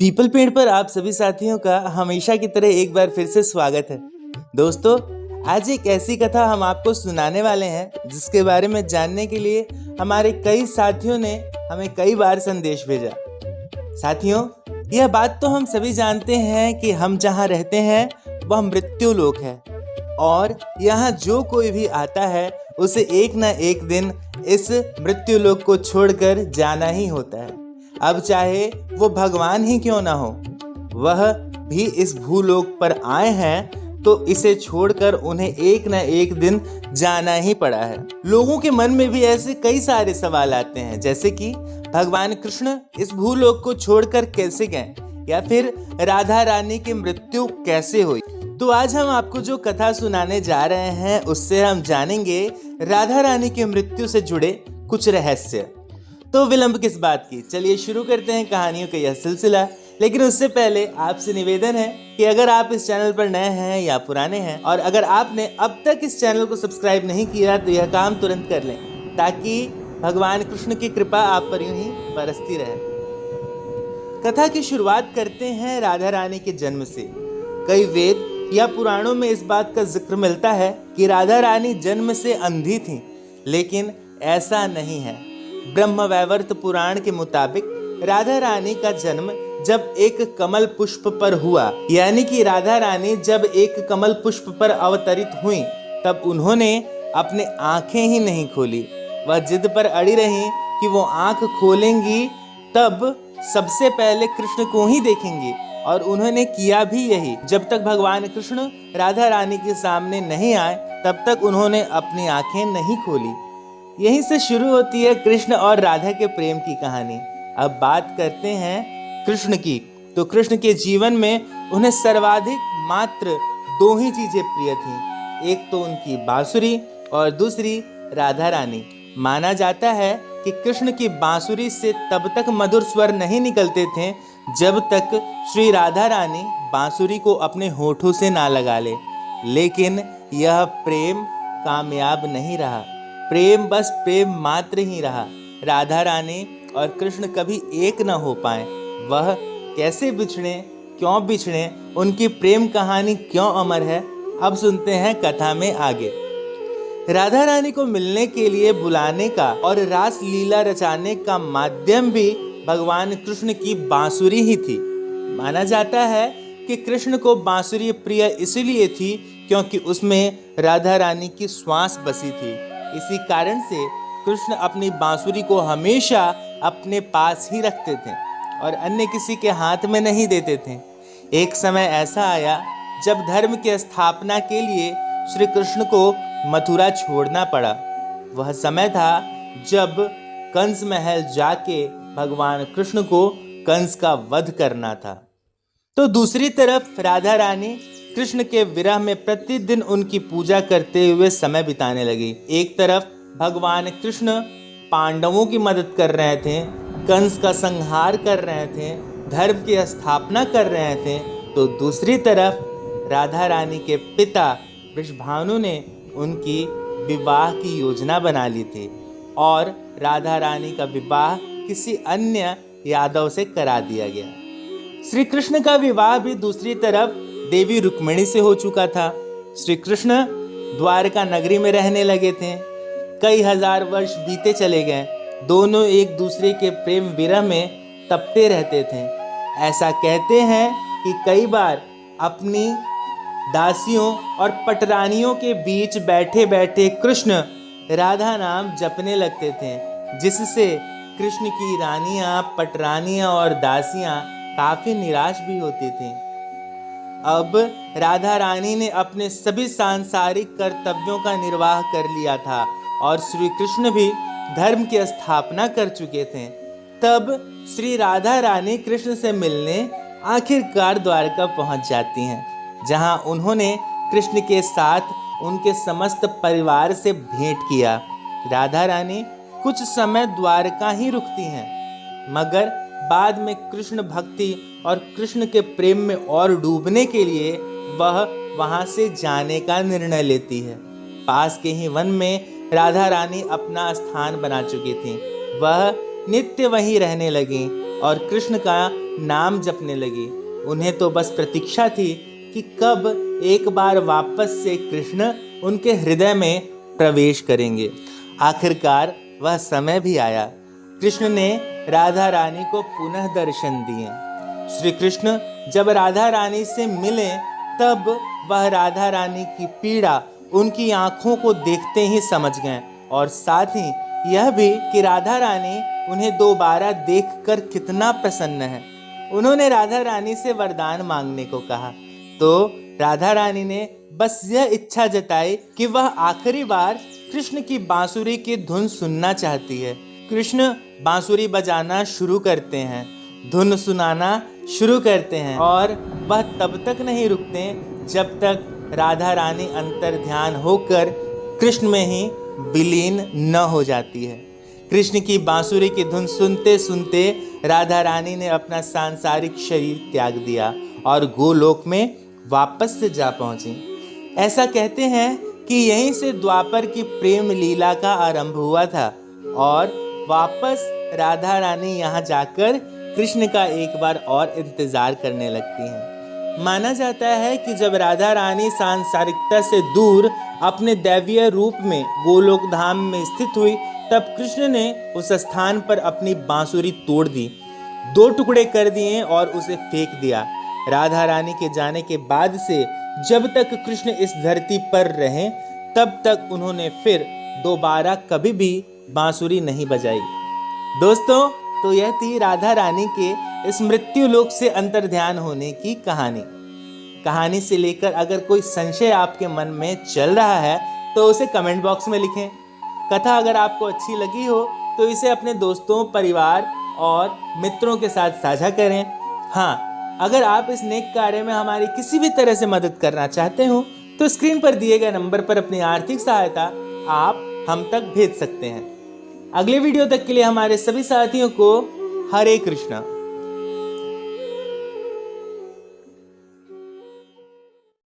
People पेड़ पर आप सभी साथियों का हमेशा की तरह एक बार फिर से स्वागत है। दोस्तों, आज एक ऐसी कथा हम आपको सुनाने वाले हैं जिसके बारे में जानने के लिए हमारे कई साथियों ने हमें कई बार संदेश भेजा। साथियों, यह बात तो हम सभी जानते हैं कि हम जहाँ रहते हैं वह मृत्यु लोक है और यहाँ जो कोई भी आता है उसे एक न एक दिन इस मृत्यु लोक को छोड़कर जाना ही होता है। अब चाहे वो भगवान ही क्यों ना हो, वह भी इस भूलोक पर आए हैं तो इसे छोड़कर उन्हें एक न एक दिन जाना ही पड़ा है। लोगों के मन में भी ऐसे कई सारे सवाल आते हैं, जैसे कि भगवान कृष्ण इस भूलोक को छोड़कर कैसे गए, या फिर राधा रानी की मृत्यु कैसे हुई। तो आज हम आपको जो कथा सुनाने जा रहे हैं उससे हम जानेंगे राधा रानी की मृत्यु से जुड़े कुछ रहस्य। तो विलंब किस बात की, चलिए शुरू करते हैं कहानियों का यह सिलसिला। लेकिन उससे पहले आपसे निवेदन है कि अगर आप इस चैनल पर नए हैं या पुराने हैं और अगर आपने अब तक इस चैनल को सब्सक्राइब नहीं किया तो यह काम तुरंत कर लें, ताकि भगवान कृष्ण की कृपा आप पर यूं ही बरसती रहे। कथा की शुरुआत करते हैं राधा रानी के जन्म से। कई वेद या पुराणों में इस बात का जिक्र मिलता है कि राधा रानी जन्म से अंधी थीं, लेकिन ऐसा नहीं है। ब्रह्मवैवर्त पुराण के मुताबिक राधा रानी का जन्म जब एक कमल पुष्प पर हुआ, यानी कि राधा रानी जब एक कमल पुष्प पर अवतरित हुई तब उन्होंने अपने आंखें ही नहीं खोली। वह जिद पर अड़ी रहीं कि वो आंख खोलेंगी तब सबसे पहले कृष्ण को ही देखेंगी, और उन्होंने किया भी यही। जब तक भगवान कृष्ण राधा रानी के सामने नहीं आए तब तक उन्होंने अपनी आंखें नहीं खोली। यहीं से शुरू होती है कृष्ण और राधा के प्रेम की कहानी। अब बात करते हैं कृष्ण की। तो कृष्ण के जीवन में उन्हें सर्वाधिक मात्र दो ही चीजें प्रिय थीं, एक तो उनकी बांसुरी और दूसरी राधा रानी। माना जाता है कि कृष्ण की बांसुरी से तब तक मधुर स्वर नहीं निकलते थे जब तक श्री राधा रानी बांसुरी को अपने होठों से ना लगा ले। लेकिन यह प्रेम कामयाब नहीं रहा। प्रेम बस प्रेम मात्र ही रहा। राधा रानी और कृष्ण कभी एक न हो पाए। वह कैसे बिछड़े, क्यों बिछड़े, उनकी प्रेम कहानी क्यों अमर है, अब सुनते हैं कथा में आगे। राधा रानी को मिलने के लिए बुलाने का और रास लीला रचाने का माध्यम भी भगवान कृष्ण की बांसुरी ही थी। माना जाता है कि कृष्ण को बांसुरी प्रिय इसलिए थी क्योंकि उसमें राधा रानी की श्वास बसी थी। इसी कारण से कृष्ण अपनी बांसुरी को हमेशा अपने पास ही रखते थे और अन्य किसी के हाथ में नहीं देते थे। एक समय ऐसा आया जब धर्म की स्थापना के लिए श्री कृष्ण को मथुरा छोड़ना पड़ा। वह समय था जब कंस महल जाके भगवान कृष्ण को कंस का वध करना था। तो दूसरी तरफ राधा रानी कृष्ण के विरह में प्रतिदिन उनकी पूजा करते हुए समय बिताने लगी। एक तरफ भगवान कृष्ण पांडवों की मदद कर रहे थे, कंस का संहार कर रहे थे, धर्म की स्थापना कर रहे थे, तो दूसरी तरफ राधा रानी के पिता वृषभानु ने उनकी विवाह की योजना बना ली थी और राधा रानी का विवाह किसी अन्य यादव से करा दिया गया। श्री कृष्ण का विवाह भी दूसरी तरफ देवी रुक्मिणी से हो चुका था। श्री कृष्ण द्वारका नगरी में रहने लगे थे। कई हजार वर्ष बीते चले गए। दोनों एक दूसरे के प्रेम विरह में तपते रहते थे। ऐसा कहते हैं कि कई बार अपनी दासियों और पटरानियों के बीच बैठे बैठे कृष्ण राधा नाम जपने लगते थे, जिससे कृष्ण की रानियां, पटरानियां और दासियां काफी निराश भी होती थीं। अब राधा रानी ने अपने सभी सांसारिक कर्तव्यों का निर्वाह कर लिया था और श्री कृष्ण भी धर्म की स्थापना कर चुके थे। तब श्री राधा रानी कृष्ण से मिलने आखिरकार द्वारका पहुंच जाती हैं, जहां उन्होंने कृष्ण के साथ उनके समस्त परिवार से भेंट किया। राधा रानी कुछ समय द्वारका ही रुकती हैं, मगर बाद में कृष्ण भक्ति और कृष्ण के प्रेम में और डूबने के लिए वह वहां से जाने का निर्णय लेती है। पास के ही वन में राधा रानी अपना स्थान बना चुकी थी। वह नित्य वहीं रहने लगी और कृष्ण का नाम जपने लगी। उन्हें तो बस प्रतीक्षा थी कि कब एक बार वापस से कृष्ण उनके हृदय में प्रवेश करेंगे। आखिरकार वह समय भी आया। कृष्ण ने राधा रानी को पुनः दर्शन दिए। श्री कृष्ण जब राधा रानी से मिले तब वह राधा रानी की पीड़ा उनकी आंखों को देखते ही समझ गए, और साथ ही यह भी कि राधा रानी उन्हें दोबारा देखकर कितना प्रसन्न है। उन्होंने राधा रानी से वरदान मांगने को कहा तो राधा रानी ने बस यह इच्छा जताई कि वह आखिरी बार कृष्ण की बांसुरी की धुन सुनना चाहती है। कृष्ण बांसुरी बजाना शुरू करते हैं, धुन सुनाना शुरू करते हैं, और वह तब तक नहीं रुकते जब तक राधा रानी अंतर ध्यान होकर कृष्ण में ही विलीन न हो जाती है। कृष्ण की बांसुरी की धुन सुनते सुनते राधा रानी ने अपना सांसारिक शरीर त्याग दिया और गोलोक में वापस से जा पहुंची। ऐसा कहते हैं कि यहीं से द्वापर की प्रेम लीला का आरंभ हुआ था, और वापस राधा रानी यहाँ जाकर कृष्ण का एक बार और इंतजार करने लगती हैं। माना जाता है कि जब राधा रानी सांसारिकता से दूर अपने दैवीय रूप में गोलोक धाम में स्थित हुई, तब कृष्ण ने उस स्थान पर अपनी बांसुरी तोड़ दी, 2 टुकड़े कर दिए और उसे फेंक दिया। राधा रानी के जाने के बाद से जब तक कृष्ण इस धरती पर रहे तब तक उन्होंने फिर दोबारा कभी भी बांसुरी नहीं बजाई। दोस्तों, तो यह थी राधा रानी के इस मृत्यु लोक से अंतर्ध्यान होने की कहानी से लेकर अगर कोई संशय आपके मन में चल रहा है तो उसे कमेंट बॉक्स में लिखें। कथा अगर आपको अच्छी लगी हो तो इसे अपने दोस्तों, परिवार और मित्रों के साथ साझा करें। हाँ, अगर आप इस नेक कार्य में हमारी किसी भी तरह से मदद करना चाहते हो तो स्क्रीन पर दिए गए नंबर पर अपनी आर्थिक सहायता आप हम तक भेज सकते हैं। अगले वीडियो तक के लिए हमारे सभी साथियों को हरे कृष्णा।